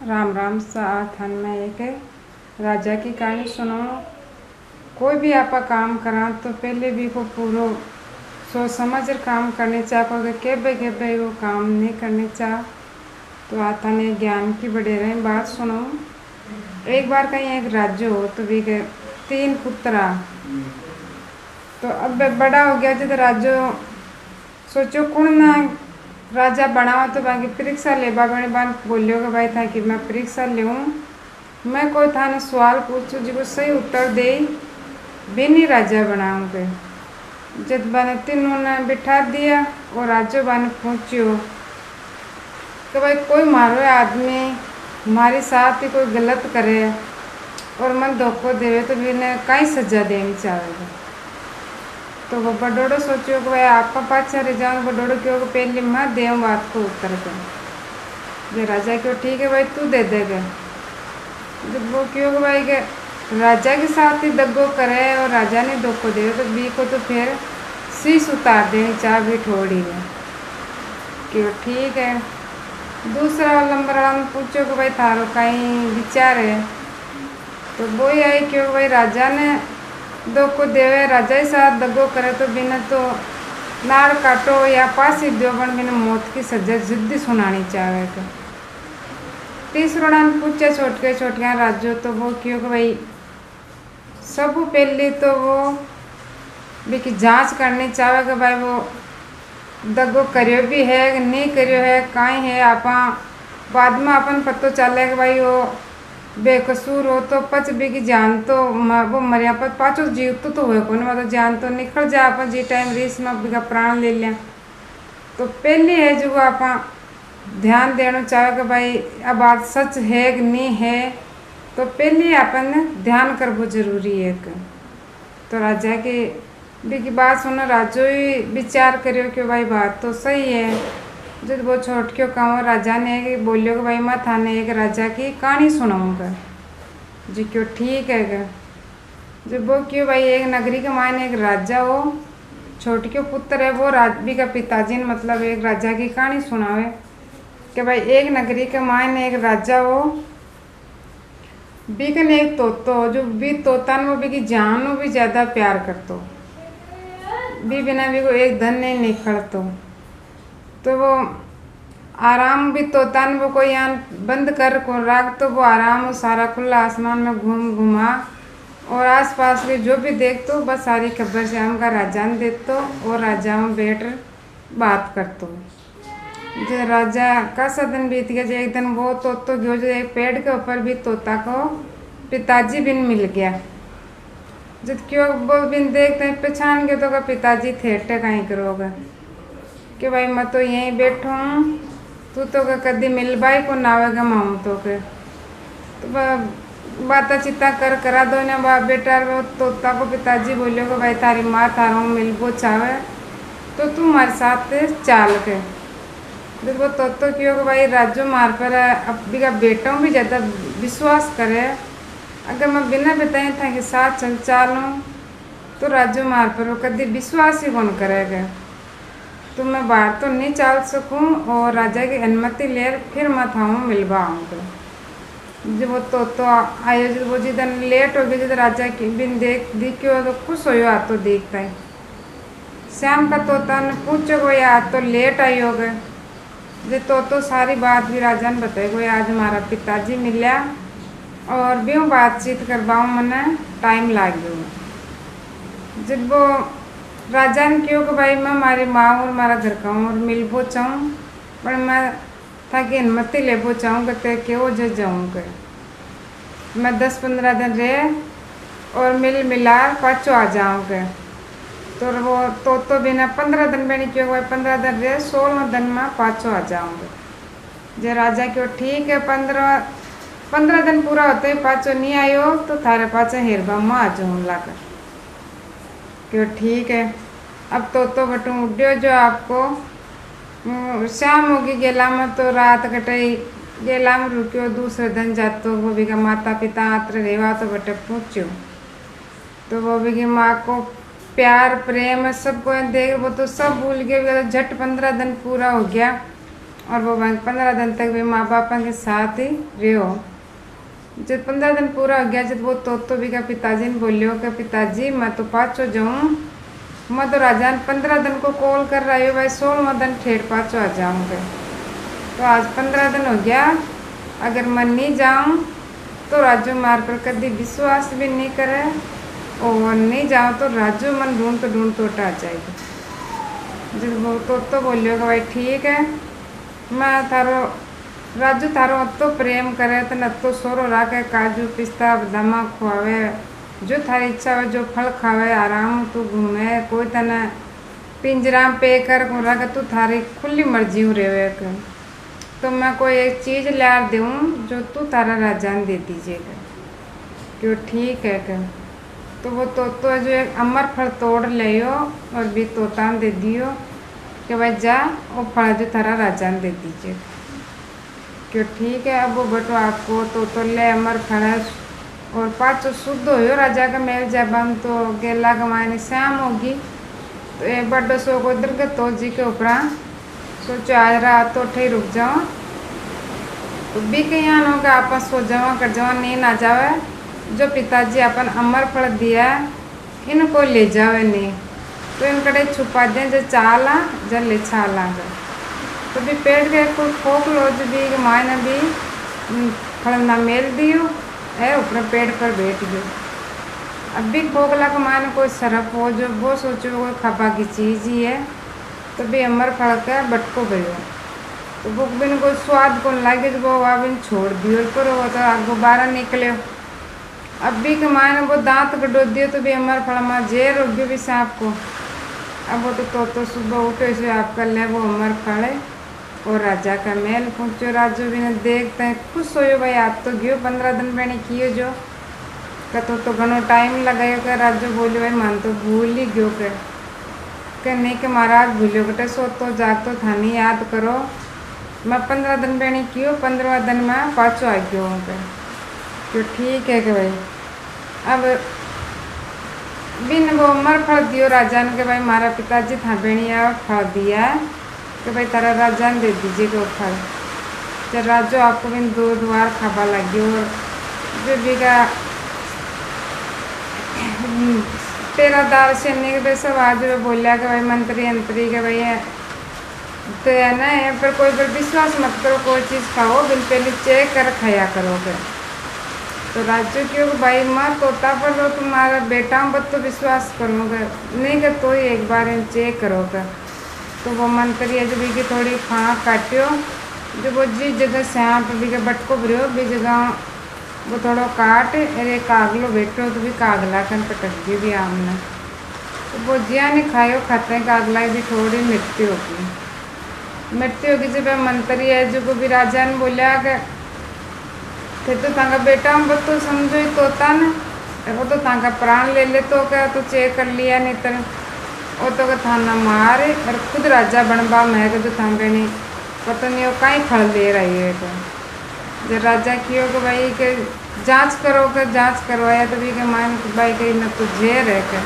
राम राम सा थान में एक राजा की कहानी सुनो। कोई भी आपा काम करा तो पहले भी को पूरो सोच समझ कर काम करने चाह को के वो काम नहीं करने चाह तो आता ने ज्ञान की बड़े रहे बात सुनो। एक बार कहीं एक राज्य हो तो भी के 3 पुत्रा तो अब बड़ा हो गया जब राज्य सोचो कौन ना राजा बनाओ तो बाकी परीक्षा ले बाबा बान बोलियो कि भाई था कि मैं परीक्षा ले मैं कोई था ना सवाल पूछूं जिसको सही उत्तर दे बिनी राजा बनाऊंगे। जब बने तीनों ने बिठा दिया और राजा बन पूछियो कि भाई कोई मारो आदमी हमारे साथ ही कोई गलत करे और मन धोखो देवे तो भी ने कई सजा देनी चाहेगा। तो वो बडोड़ो सोचियो कि भाई आपका पाछा रह जाओ बडोड़ो क्यों कि पहले मैं दे बात को उत्तर कर जो राजा क्यों ठीक है भाई तू दे देगा। जब वो क्यों कि भाई के राजा के साथ ही दग्गो करे और राजा ने धोखो दे तो बी को तो फिर शीश उतार देनी चाह भी ठोड़ी में क्यों ठीक है। दूसरा नंबर वाला पूछो कि भाई थारो कहीं विचार है तो वो ही आई क्यों भाई राजा ने धोखो देवे राजा ही साथ दग्गो करे तो बिना तो नाड़ काटो या फांसी दो बन बिना मौत की सजा जिद्दी सुनानी चाहे। तो तीसरा नाम पूछे छोटके राज्यों तो वो क्यों कि भाई सब पहले तो वो भी की जांच करनी चाहे कि भाई वो दग्गो करियो भी है कि नहीं करियो है कहीं है आपा बाद में अपन पतो चले कि भाई वो बेकसूर हो तो पच भी की जान तो वो मरिया पर पाचो जीव तो हुए को नहीं मतलब जान तो निकल जाए अपन जी टाइम रेस में बिका प्राण ले लिया। तो पहले है जो आपा ध्यान देना चाहे कि भाई अब बात सच है कि नहीं है तो पहले अपन ध्यान करबो जरूरी है। तो राजा के भी की बात सुनो राजो ही विचार करियो कि भाई बात तो सही है। जब वो छोट क्यों कहो राजा ने बोलियो कि भाई मैं थाने एक राजा की कहानी सुनाऊंगा जी क्यों ठीक है। जब वो क्यों भाई एक नगरी के मायने एक राजा हो छोट क्यों पुत्र है वो राजबी का पिताजी ने मतलब एक राजा की कहानी सुनावे कि भाई एक नगरी के मायने एक राजा हो बीकन एक तोतो जो भी तोता वो भी की जान भी ज़्यादा प्यार करतो भी बिना भी को एक धन नहीं निकलतो। तो वो आराम भी तोता वो कोई यहाँ बंद कर को राख तो वो आराम सारा खुला आसमान में घुमा और आसपास के जो भी देख तो बस सारी खबर से हम का राजा ने देख तो और राजा में बैठ बात करतो। जो राजा का सदन बीत गया जो एक दिन वो तोतो गयो जो एक पेड़ के ऊपर भी तोता को पिताजी बिन मिल गया। जब क्यों वो बिन देखते पहचान के तो का पिताजी थे कहीं करोगा कि भाई मैं तो यहीं बैठो हूँ तू तो कदी मिल भाई को नावेगा मामू तो के तो बाता चिता कर करा दो ना बाप बेटा वो तोता को पिताजी बोलियो कि भाई तारी माँ थारों मिलबो चाहे तो तू हमारे साथ चाल के जब वो तो क्यों कि भाई राजो मार पर अब भी बेटों भी ज़्यादा विश्वास करे अगर मैं बिना बताए था कि साथ चल चालूँ तो राजो मार पर वो कभी विश्वास ही कौन करेगा। तो मैं बाहर तो नहीं चल सकूं और राजा की अनुमति ले फिर मैं था मिलवा आऊँगा। जब वो तो आयो जब वो जिधर लेट हो गई जब राजा की बिन देखियो तो खुश हो तो देखता है शाम का तोता ने पूछो कोई आज तो लेट आई हो गए जो तो सारी बात भी राजा ने बताई कोई आज हमारा पिताजी मिला और भी बातचीत करवाऊँ मैंने टाइम लाग गया। जब वो राजा ने क्यों कि भाई मैं हमारी माँ और हमारा घर का हूँ और मिलबो चाहूँ पर मैं था कि अनुमति लेबो चाहूँ कहते क्यों जो जाऊँगा मैं 10-15 दिन रहे और मिला पाँचों आ जाऊँगा। तो वो तो बिना 15 दिन में नहीं क्यों भाई 15 दिन रहे 16 दिन में पाँचों आ जाऊँगा। जो राजा क्यों ठीक है 15 दिन पूरा होते ही पाँचों नहीं आयो तो थारे पाँचों हेरबा में आ जाऊँ लाकर क्यों ठीक है। अब तो बटू उड्यो जो आपको शाम होगी गेला में तो रात कटाई गेला में रुकियो दूसरे दिन जातो वो भी का माता पिता आत्र रेवा तो बटे पूछो तो वो भी की माँ को प्यार प्रेम सबको देख वो तो सब भूल गए झट 15 दिन पूरा हो गया और वो 15 दिन तक भी माँ बापा के साथ ही रहो। जब 15 दिन पूरा हो गया, जब वो तो भी का पिताजी ने बोलियो कि पिताजी मैं तो पाछो जाऊँ, मैं तो राजा ने 15 दिन को कॉल कर रही हूँ भाई, 16वां दिन ठेठ पाछो आ जाऊँगे। तो आज 15 दिन हो गया, अगर मैं नहीं जाऊँ तो राजू मार पर कभी विश्वास भी नहीं करे, और नहीं जाओ तो राजू मन ढूंढ तो आ जाएगी। जब वो तो बोलियो कि भाई ठीक है, मैं थारो राजू थारो अतो प्रेम करे तो न तो सोरो राखे, काजू पिस्ता बदामा खुआवे, जो थारी इच्छा हो जो फल खावे, आराम तू घूमे, कोई तना पिंजरा पे कर रखे, तू थारी खुली मर्जी हो रहे। तो मैं कोई एक चीज़ ला दूँ जो तू तारा राजा ने दे दीजिएगा, क्यों ठीक है क्या। तो वो तो जो एक अमर फल तोड़ लियो और भी तोता दे दियो कि भाई जा वो फल जो थारा राजा ने दे दीजिए, क्यों ठीक है। अब वो बटो आपको तो ले अमर फल है, और पाँचों शुद्ध हो राजा का मेल जब हम तो गेला कमाने शाम होगी, तो एक बड्डो सो को इधर के तो जी के ऊपर सोचो आज रात तो उठे रुक जाओ, तो भी कहीं होगा आप सो जाओ कर जाओ, नींद आ जावे, जो पिताजी अपन अमर फल दिया इनको ले जावे नहीं, तो इनकड़े छुपा दें जो चाला जब ले छाला जो, तो भी पेट के कोई खोक लो जो भी मायने भी फल ना मेल दियो है, ऊपर पेट पर बैठ गयो। अब भी खोखला का मायने कोई सरफ हो जो वो सोचो कोई खपा की चीज़ ही है, तो भी अमर फल का बटको गयो, तो वो बिन कोई स्वाद को लगे तो वो बिन छोड़ दियो, पर वो तो आगो बारह निकले। अब भी के मायने वो दांत कटो दियो, तो भी अमर फल में जेर हो गयो भी सांप को। अब वो तो सुबह उठे से आप कर ले वो अमर फल है, और राजा का महल पहुँचो। राजू भी ने देखते हैं खुश हो भाई, आप तो गयो 15 दिन मैंने किए जो कतो तो घणो टाइम लगायो के। राजू बोलियो भाई मन तो भूल ही गयो के नहीं के महाराज भूलियो कटे, सो तो जाग तो थानी याद करो, मैं 15 दिन मैंने कियो, 15वां दिन में पाछो आ गयो हूँ के, तो ठीक है कि भाई। अब बिन वो अमर फल दियो राजा ने के भाई मारा पिताजी था बेणिया फल दिया कि भाई तारा राजा ने दे दीजिए वो फल। जब राजो आपको बिन 2 बार खाबा लगी, और जो भी का तेरा दार से नहीं के सब आज वे बोलिया कि भाई मंत्री अंतरी के भाई है तो है ना, पर कोई पर विश्वास मत करो, कोई चीज़ खाओ बिन पहले चेक कर खाया करोगे। तो राजू क्यों भाई माँ तोता पर तो तुम्हारा बेटा बस तो विश्वास करोगे नहीं कि तो ही एक बार इन चेक करोगे। तो वो मंत्री है जो भी की थोड़ी फाँक काटियो, जो वो जिस जगह सांप भी के बटको भरियो भी जगह वो थोड़ा काट अरे कागलो बैठो, तो भी कागला कन पटक दी भी आमने, तो वो जिया नहीं खायो खाते हैं कागला भी थोड़ी मृत्यु होगी। जब मंत्री है जो को भी राजा ने बोलिया कि तो तांका बेटा बस तो समझो ही तोता ने वो तो तांका प्राण ले ले, तो क्या तो चेक कर लिया नहीं तो वो तो का थाना मारे, और खुद राजा बनबा मैं के तो थांबे नहीं पता नहीं वो कहीं फल दे रही है। तो जब राजा कियो कि भाई के जांच करवाया, तो भी के मान भाई कहीं न तो जेर है के,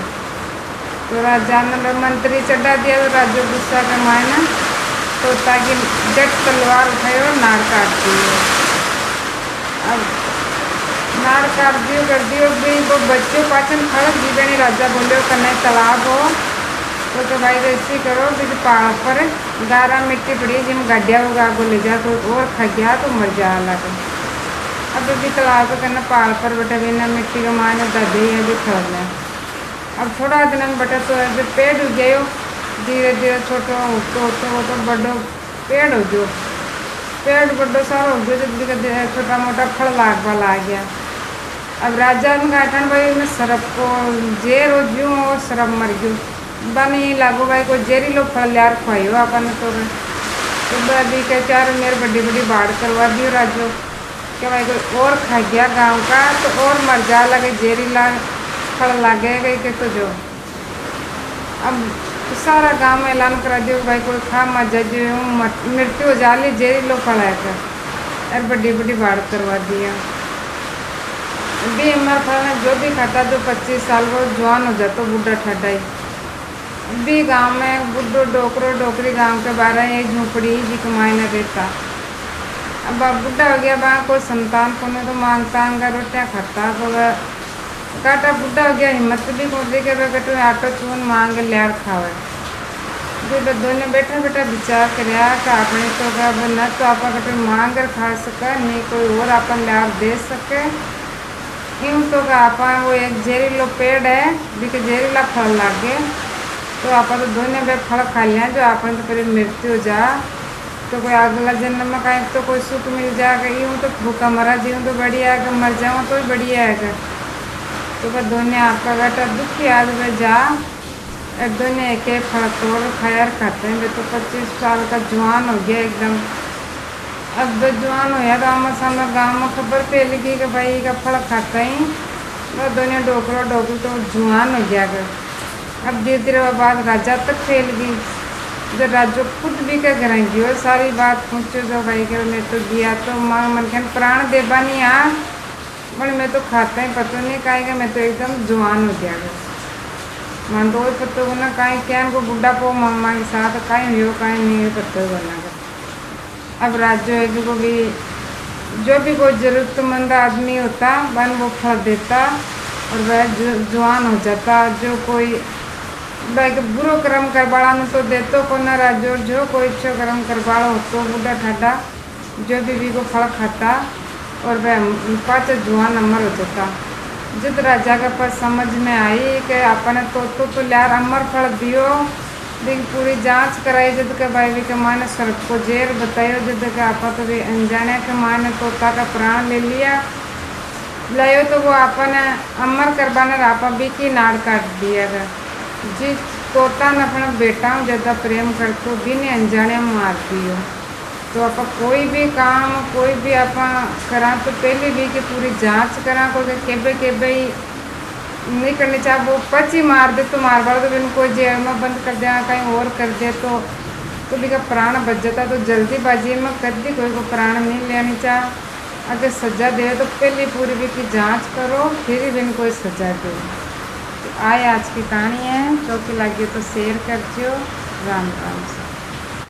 तो राजा ने मंत्री चढ़ा दिया, तो राजू गुस्सा के मायने तो ताकि जट तलवार उठाई और नाड़ काट दिए। अब नाड़ काट दियो कर दियो भी वो बच्चों पाचन खड़क दी बनी। राजा बोलियो कन्ने तालाब हो तो भाई ऐसे करो भी पहाड़ पर गारा मिट्टी पड़ी जिम गाडिया होगा आगो ले जा, तो और खा गया तो मर जा लगा। अब भी तालाब करना पहाड़ पर बटे बिना मिट्टी का माने दादे है भी खड़ लें। अब थोड़ा दिन में बटे तो जब पेड़ उग गयो धीरे धीरे छोटो होतो बड़ो पेड़ हो गयो, पेड़ बड़ो सारा हो गयो, जब छोटा मोटा फल लागवा गया। अब राजा ने गाठन भाई में सरप को जेर हो गयो और सरप मर गयो, बनी लागो भाई को जहरीलो फल यार खुआइयो अपन तो अभी कह चार मेरे बड़ी बड़ी बाढ़ करवा दियो राजो क्या भाई कोई और खा गया गाँव का तो और मर जा लगे, जहरीला फल लागे गई के तो जो अब सारा गांव में ऐलान करा दियो भाई कोई खा मत जा, जो मृत्यु हो जाली जहरीलो फल है कर, और बड़ी बड़ी बाढ़ करवा दिया। भी हमारे फल जो भी खाता जो 25 साल को जवान हो जाता बूढ़ा ठंडा ही, भी गांव में बुढ़ो डोकरो डोकरी गांव के बारह एक झोपड़ी जी कमाई न रहता। अब बुढ़ा हो गया बा कोई संतान को नहीं तो मांगता अंगा रोटियाँ खाता तो वह काटा बुढ़ा हो गया हिम्मत भी को दे के वह कटो आटो चून मांग लियार खावे। जो दोनों बैठा बैठा विचार करया कि अपने तो न तो आप कटो मांग कर खा सके नहीं कोई और अपन लियार दे सके। यूँ तो आप वो एक जहरीलो पेड़ है जिसके जहरीला फल लागे तो आप तो दोनों बे फल खा लिया जो अपन तो फिर मृत्यु हो जा तो कोई अगला जन्म में कहीं तो कोई सुख मिल जाएगा। यूँ तो भूखा मरा जीऊँ तो बढ़िया है, मर जाऊँ तो भी बढ़िया है। तो वह दोनों आपका बेटा दुखी आदमी जा दोनों एक एक फल तोड़ खाया खाते हैं। वे तो 25 साल का जवान हो गया एकदम। अब जवान हो तो आम सामने गाँव में खबर फैल गई कि भाई का फल खाता ही वो दोनों डोकरो डोकरी तो जवान हो गया कर। अब धीरे धीरे बात राजा तक फैल गई। जब राजो खुद भी क्या करेंगी वो सारी बात पूछो जो भाई के मैं तो दिया तो माँ मन के प्राण देबा नहीं आ पर मैं तो खाता ही पता नहीं कहेगा मैं तो एकदम जवान हो गया कर। मन तो पत्तो को ना कहीं क्या को बुढ़ा पो मम्मा के साथ कहीं हो कहीं नहीं पत्तो करना कर। अब राज्य है को भी जो भी कोई ज़रूरतमंद आदमी होता बन वो फल देता और वह जवान हो जाता। जो कोई भाई बुरो कर्म करवाड़ा न तो देतो को न राज्य जो कोई अच्छो कर्म करवाड़ा हो तो बुढ़ा ठाडा जो भी को फल खाता और वह पाँच जवान अमर हो जाता। जब राजा के पास समझ में आई कि अपने तो लियार अमर फल दियो लेकिन पूरी जांच कराई जब के भाई भी के माने सर्प को जेर बतायो जब के आप तो भी अनजाने के माने तोता का प्राण ले लिया लायो तो वो अपने अमर करवाने आपा भी की नाड़ काट दिया गया। जी तोता ने अपना बेटा ज़्यादा प्रेम करते भी नहीं अनजाने मार दियो। तो आप कोई भी काम कोई भी आप करा तो पहले भी कि पूरी जांच करा को केबे केबे नहीं करनी चाहिए। वो पची मार दे तो मार बार तो इनको जेल में बंद कर दिया कहीं और कर दे तो भी का प्राण बच जाता। तो जल्दीबाजी में कभी कोई को प्राण नहीं लेनी चाहिए। अगर सजा दे तो पहले पूरी भी की जांच करो फिर भी इनको सजा दो। तो आए आज की कहानी है जो कि लगी तो शेयर कर दियो। राम राम से।